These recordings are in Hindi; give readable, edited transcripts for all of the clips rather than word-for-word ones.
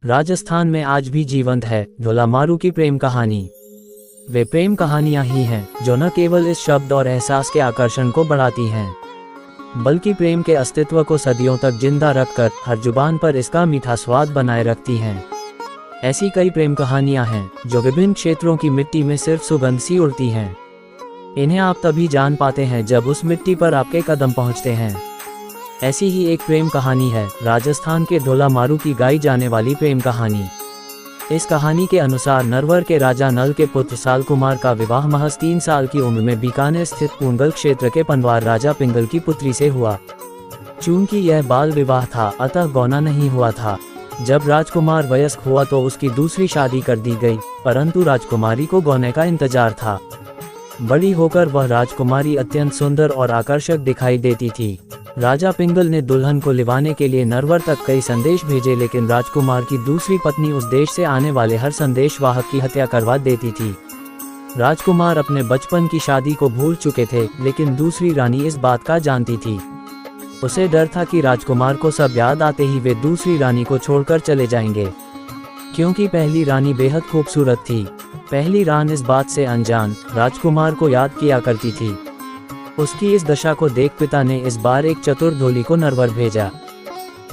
राजस्थान में आज भी जीवंत है ढोलामारू की प्रेम कहानी। वे प्रेम कहानियां ही हैं जो न केवल इस शब्द और एहसास के आकर्षण को बढ़ाती हैं, बल्कि प्रेम के अस्तित्व को सदियों तक जिंदा रखकर हर जुबान पर इसका मीठा स्वाद बनाए रखती हैं। ऐसी कई प्रेम कहानियां हैं जो विभिन्न क्षेत्रों की मिट्टी में सिर्फ सुगंध सी उड़ती हैं। इन्हें आप तभी जान पाते हैं जब उस मिट्टी पर आपके कदम पहुंचते हैं। ऐसी ही एक प्रेम कहानी है राजस्थान के ढोलामारू की गाई जाने वाली प्रेम कहानी। इस कहानी के अनुसार नरवर के राजा नल के पुत्र सालकुमार का विवाह महज 3 साल की उम्र में बीकानेर स्थित पूंगल क्षेत्र के पनवार राजा पिंगल की पुत्री से हुआ। चूंकि यह बाल विवाह था अतः गौना नहीं हुआ था। जब राजकुमार वयस्क हुआ तो उसकी दूसरी शादी कर दी गई, परंतु राजकुमारी को गौने का इंतजार था। बड़ी होकर वह राजकुमारी अत्यंत सुंदर और आकर्षक दिखाई देती थी। राजा पिंगल ने दुल्हन को लिवाने के लिए नरवर तक कई संदेश भेजे, लेकिन राजकुमार की दूसरी पत्नी उस देश से आने वाले हर संदेशवाहक की हत्या करवा देती थी। राजकुमार अपने बचपन की शादी को भूल चुके थे, लेकिन दूसरी रानी इस बात का जानती थी। उसे डर था कि राजकुमार को सब याद आते ही वे दूसरी रानी को छोड़कर चले जाएंगे, क्योंकि पहली रानी बेहद खूबसूरत थी। पहली रानी इस बात से अनजान राजकुमार को याद किया करती थी। उसकी इस दशा को देख पिता ने इस बार एक चतुर ढोली को नरवर भेजा।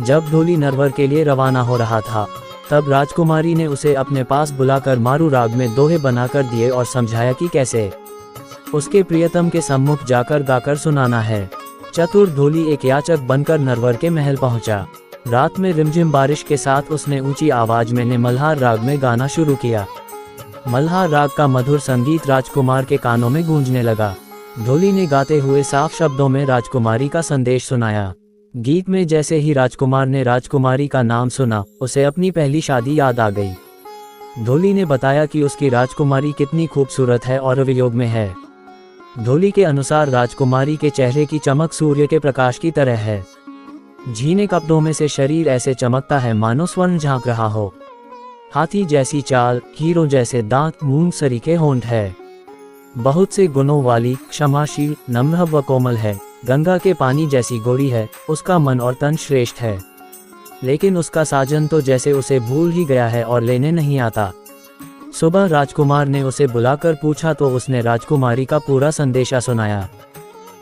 जब ढोली नरवर के लिए रवाना हो रहा था, तब राजकुमारी ने उसे अपने पास बुलाकर मारू राग में दोहे बनाकर दिए और समझाया कि कैसे उसके प्रियतम के सम्मुख जाकर गाकर सुनाना है। चतुर ढोली एक याचक बनकर नरवर के महल पहुंचा। रात में रिमझिम बारिश के साथ उसने ऊंची आवाज में मल्हार राग में गाना शुरू किया। मल्हार राग का मधुर संगीत राजकुमार के कानों में गूंजने लगा। ढोली ने गाते हुए साफ शब्दों में राजकुमारी का संदेश सुनाया। गीत में जैसे ही राजकुमार ने राजकुमारी का नाम सुना, उसे अपनी पहली शादी याद आ गई। ढोली ने बताया कि उसकी राजकुमारी कितनी खूबसूरत है और वियोग में है। ढोली के अनुसार राजकुमारी के चेहरे की चमक सूर्य के प्रकाश की तरह है। झीने कपड़ों में से शरीर ऐसे चमकता है मानो स्वर्ण झांक रहा हो। हाथी जैसी चाल, हीरो जैसे दांत, मूंग सरीखे होंठ है। बहुत से गुणों वाली, क्षमाशील, नम्र व कोमल है। गंगा के पानी जैसी गोरी है। उसका मन और तन श्रेष्ठ है, लेकिन उसका साजन तो जैसे उसे भूल ही गया है और लेने नहीं आता। सुबह राजकुमार ने उसे बुलाकर पूछा तो उसने राजकुमारी का पूरा संदेशा सुनाया।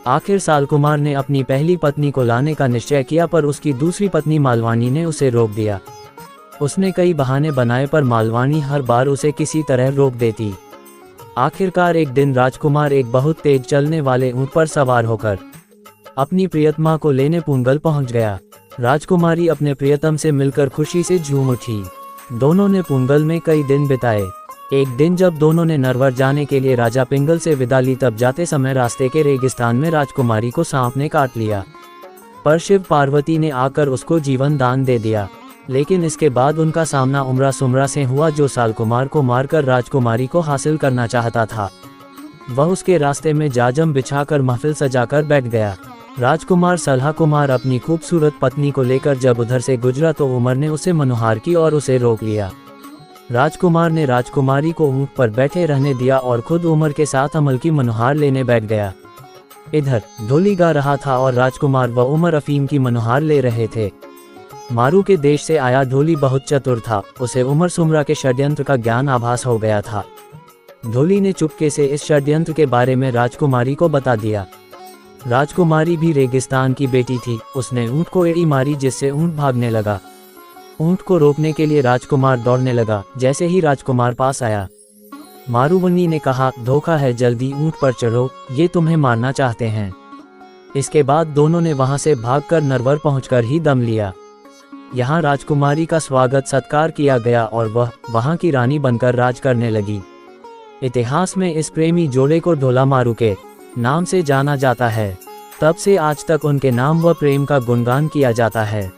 आखिर सालकुमार ने अपनी पहली पत्नी को लाने का निश्चय किया, पर उसकी दूसरी पत्नी मालवानी ने उसे रोक दिया। उसने कई बहाने बनाए, पर मालवानी हर बार उसे किसी तरह रोक देती। आखिरकार एक दिन राजकुमार एक बहुत तेज चलने वाले ऊंट पर सवार होकर अपनी प्रियतमा को लेने पूंगल पहुंच गया। राजकुमारी अपने प्रियतम से मिलकर खुशी से झूम उठी। दोनों ने पूंगल में कई दिन बिताए। एक दिन जब दोनों ने नरवर जाने के लिए राजा पिंगल से विदा ली, तब जाते समय रास्ते के रेगिस्तान में राजकुमारी को सांप ने काट लिया, पर शिव पार्वती ने आकर उसको जीवन दान दे दिया। लेकिन इसके बाद उनका सामना उमरा सुमरा से हुआ, जो सालकुमार को मारकर राजकुमारी को हासिल करना चाहता था। वह उसके रास्ते में जाजम बिछाकर महफिल सजाकर बैठ गया। राजकुमार सलहाकुमार अपनी खूबसूरत पत्नी को लेकर जब उधर से गुजरा तो उमर ने उसे मनोहार की और उसे रोक लिया। राजकुमार ने राजकुमारी को ऊंट पर बैठे रहने दिया और खुद उमर के साथ अमल की मनोहार लेने बैठ गया। इधर ढोली गा रहा था और राजकुमार व उमर अफीम की मनोहार ले रहे थे। मारू के देश से आया ढोली बहुत चतुर था। उसे उमर सुमरा के षड्यंत्र का ज्ञान आभास हो गया था। ढोली ने चुपके से इस षड्यंत्र के बारे में राजकुमारी को बता दिया। राजकुमारी भी रेगिस्तान की बेटी थी। उसने ऊंट को एड़ी मारी, जिससे ऊंट भागने लगा। ऊंट को रोकने के लिए राजकुमार दौड़ने लगा। जैसे ही राजकुमार पास आया, मारूवनी ने कहा, धोखा है, जल्दी ऊंट पर चढ़ो, ये तुम्हें मारना चाहते हैं। इसके बाद दोनों ने वहां से भागकर नरवर पहुंचकर ही दम लिया। यहाँ राजकुमारी का स्वागत सत्कार किया गया और वह वहां की रानी बनकर राज करने लगी। इतिहास में इस प्रेमी जोड़े को ढोलामारू के नाम से जाना जाता है। तब से आज तक उनके नाम व प्रेम का गुणगान किया जाता है।